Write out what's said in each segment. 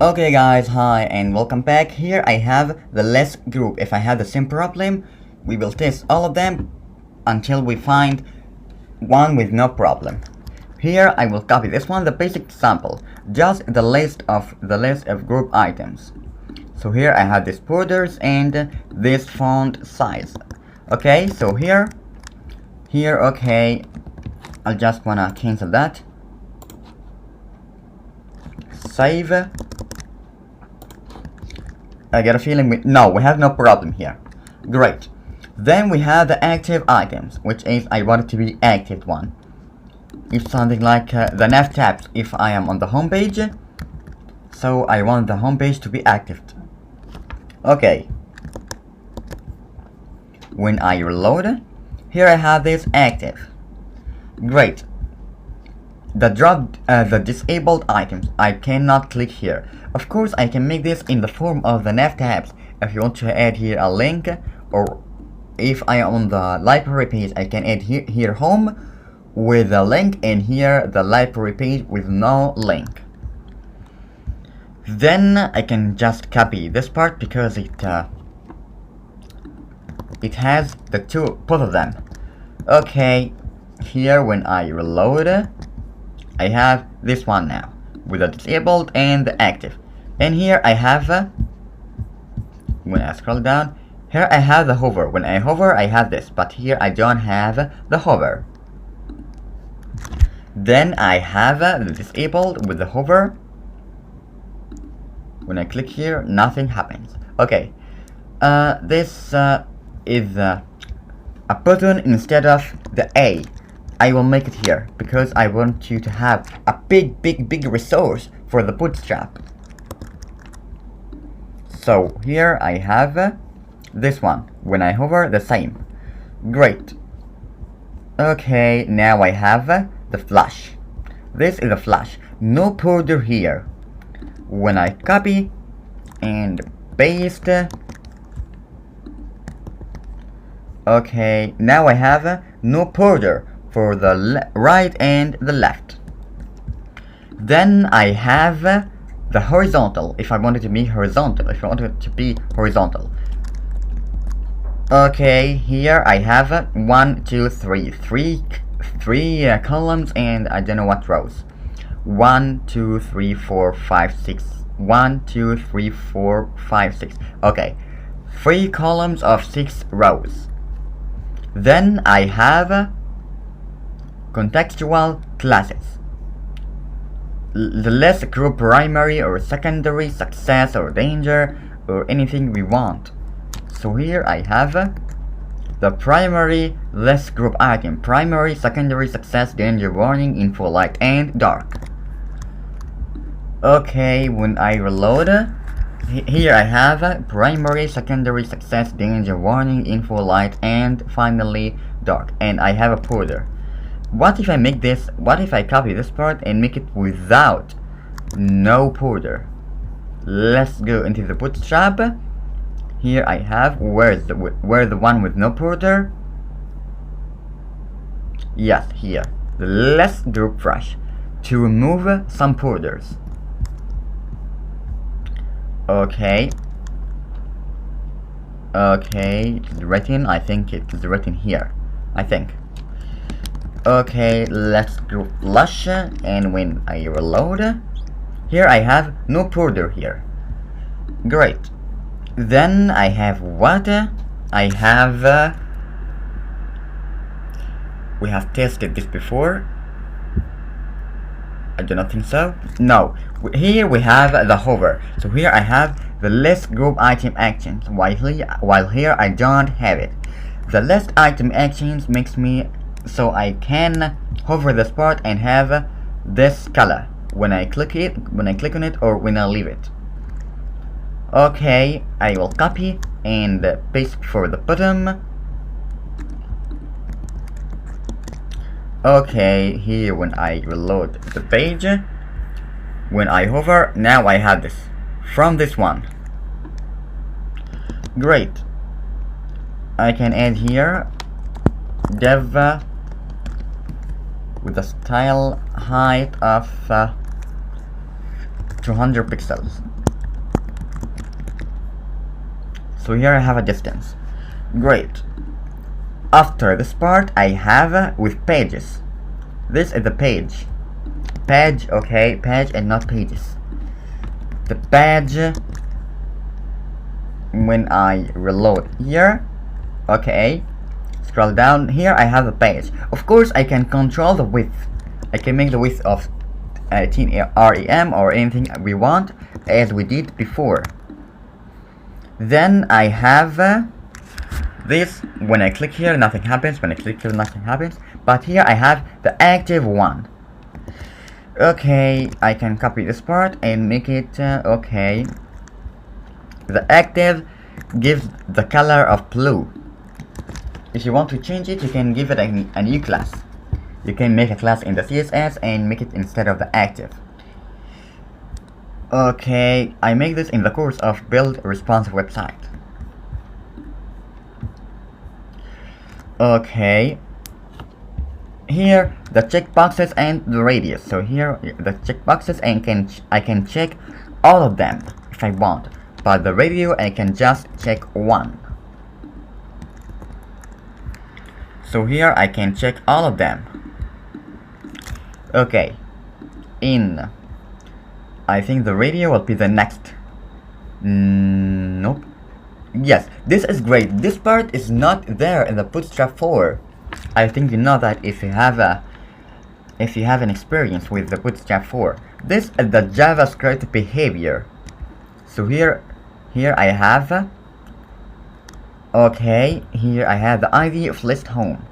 Okay guys, hi and welcome back. Here I have the list group. If I have the same problem, we will test all of them until we find one with no problem. Here I will copy this one, the basic sample, just the list of group items. So here I have these borders and this font size. Okay, so here, okay, I just wanna cancel that. Save. I get a feeling we have no problem here. Great. Then we have the active items, which is I want it to be active one. It's something like the nav tabs if I am on the home page. So I want the home page to be active. Okay. When I reload, here I have this active. Great. The disabled items, I cannot click here. Of course, I can make this in the form of the nav tabs. If you want to add here a link, or if I am on the library page, I can add here home with a link, and here the library page with no link. Then I can just copy this part because it has both of them. Okay, here when I reload, I have this one now with the disabled and the active, and here I have when I scroll down, here I have the hover. When I hover, I have this, but here I don't have the hover. Then I have the disabled with the hover. When I click here, nothing happens. Okay, this is a button instead of the A. I will make it here because I want you to have a big resource for the Bootstrap. So here I have this one. When I hover, the same. Great. Okay, now I have the flash. This is a flash. No border here. When I copy and paste, okay, now I have no border for the right and the left. Then I have the horizontal, if I want it to be horizontal, Okay, here I have 1, 2, 3, three columns and I don't know what rows. 1, 2, 3, 4, 5, 6. 1, 2, 3, 4, 5, 6. Okay, 3 columns of 6 rows. Then I have contextual classes. The list group primary or secondary, success or danger, or anything we want. So here I have the primary list group item: primary, secondary, success, danger, warning, info, light, and dark. Okay, when I reload, here I have primary, secondary, success, danger, warning, info, light, and finally dark. And I have a border. What if I make this? What if I copy this part and make it without no border? Let's go into the Bootstrap. Here I have where the one with no border? Yes, here. The list group brush to remove some borders. Okay. Okay, it's written. I think it's written here. I think. Okay, let's go flush, and when I reload, here I have no border here. Great. Then I have what? I have we have tested this before. I do not think so. No. Here we have the hover. So here I have the list group item actions, while here I don't have it. The list item actions makes me so I can hover this part and have this color when I click on it or when I leave it. Okay, I will copy and paste for the bottom. Okay, here when I reload the page, when I hover, now I have this from this one. Great. I can add here dev with a style height of 200 pixels. So here I have a distance. Great. After this part I have with pages. This is the page. Page, okay, page and not pages. The page, when I reload here, okay, scroll down, here I have a page. Of course I can control the width. I can make the width of 18 rem or anything we want, as we did before. Then I have this. When I click here nothing happens, when I click here nothing happens, but here I have the active one. Okay, I can copy this part and make it okay. The active gives the color of blue. If you want to change it, you can give it a new class. You can make a class in the CSS and make it instead of the active. Okay, I make this in the course of Build Responsive Website. Okay, here the checkboxes and the radius. So here the checkboxes, and I can check all of them if I want, but the radio I can just check one. So here I can check all of them. Okay, I think the radio will be the next. Nope. Yes, this is great. This part is not there in the Bootstrap 4. I think you know that if you have an experience with the Bootstrap 4. This is the JavaScript behavior. So here I have okay, here I have the ID of list home,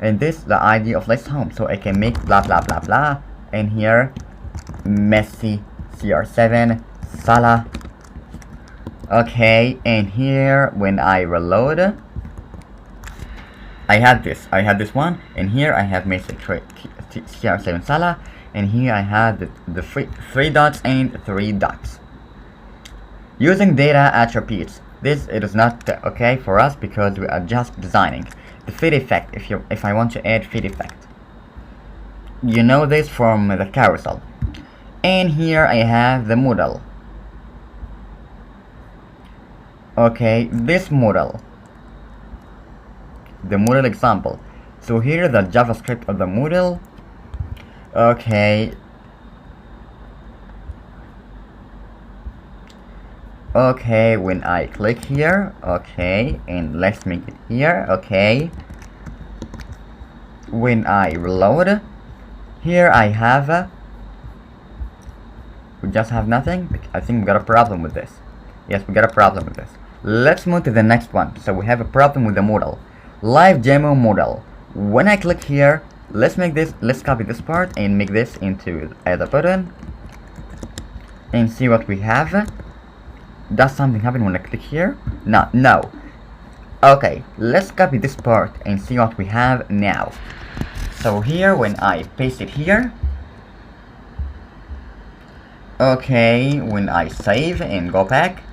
and this the ID of list home. So I can make blah blah blah blah, and here Messi CR7 Salah. Okay, and here when I reload, I have this one, and here I have Messi CR7 Salah, and here I have the three dots and 3 dots. Using data attributes. This it is not okay for us because we are just designing the feed effect. If I want to add feed effect, you know this from the carousel. And here I have the modal. Okay, this modal, the modal example. So here the JavaScript of the modal. Okay. Okay, when I click here, okay, and let's make it here, okay. When I reload, here I have we just have nothing. I think we got a problem with this. Yes, we got a problem with this. Let's move to the next one. So we have a problem with the modal. Live demo modal. When I click here, let's copy this part and make this into as a button and see what we have. Does something happen when I click here? No. Okay, let's copy this part and see what we have now. So here, when I paste it here, okay, when I save and go back,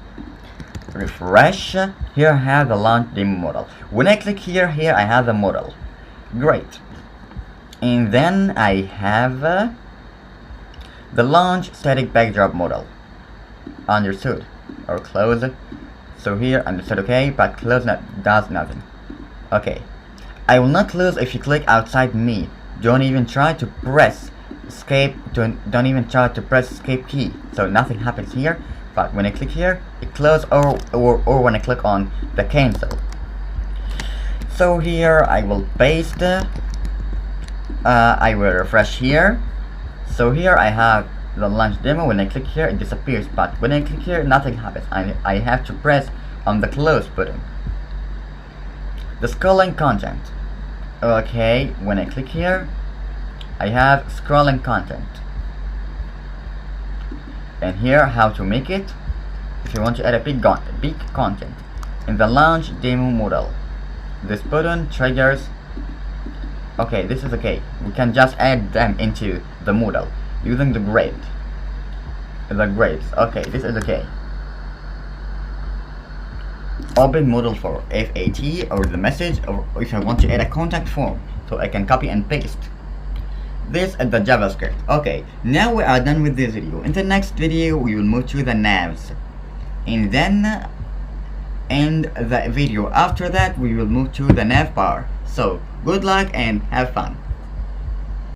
refresh, here I have the launch demo modal. When I click here, I have the modal. Great. And then I have the launch static backdrop modal. Understood. Or close. So here understood, okay, but close does nothing. Okay, I will not close if you click outside me. Don't even try to press escape. Don't even try to press escape key. So nothing happens here. But when I click here, it closes, or when I click on the cancel. So here I will paste. I will refresh here. So here I have the launch demo. When I click here, it disappears, but when I click here, nothing happens. I have to press on the close button. The scrolling content. Okay, when I click here, I have scrolling content. And here, how to make it. If you want to add a big content in the launch demo modal, this button triggers. Okay, this is okay. We can just add them into the modal using the grades. Okay, this is okay. Open modal for FAT or the message, or if I want to add a contact form, so I can copy and paste. This is the JavaScript. Okay, now we are done with this video. In the next video, we will move to the navs, and then end the video. After that we will move to the nav bar. So good luck and have fun.